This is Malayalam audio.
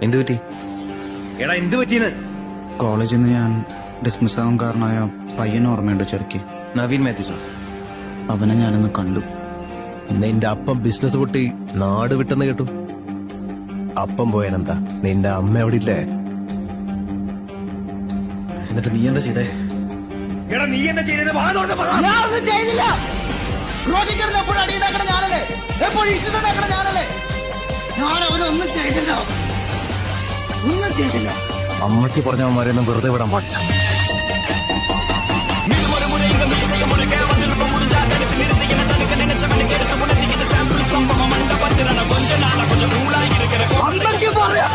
എന്ത് പറ്റി? എടാ എന്ത് പറ്റിയെന്ന്? കോളേജിൽ നിന്ന് ഞാൻ ഡിസ്മിസ് ആവാൻ കാരണമായ പയ്യനെ ഓർമ്മയുണ്ട് ചെറുക്കി. നവീൻ മാത്യൂസോ? അവനെ ഞാനൊന്ന് കണ്ടു. നിന്റെ അപ്പം ബിസിനസ് പൊട്ടി നാട് വിട്ടെന്ന് കേട്ടു. അപ്പം പോയാനെന്താ, നിന്റെ അമ്മ എവിടെ ഇല്ലേ? എന്നിട്ട് നീ എന്താ ചെയ്തേ? എടാ നീ എന്താ ചെയ്തത്? വാ തുറന്ന് പറ. ഞാനൊന്നും ചെയ്തില്ല. റോഡിൽ കിടന്ന് എപ്പോഴും അടിയുണ്ടാക്കണ ഞാനല്ലേ, എപ്പോഴും ഇഷ്ടമുണ്ടാക്കണ ഞാനല്ലേ. ഞാൻ അവനൊന്നും ചെയ്തില്ല, ഒന്നും ചെയ്തില്ല. അമ്മച്ചി പറഞ്ഞവന്മാരെയൊന്നും വെറുതെ വിടാൻ പാടില്ല. അമ്മയ്ക്ക് പറയാ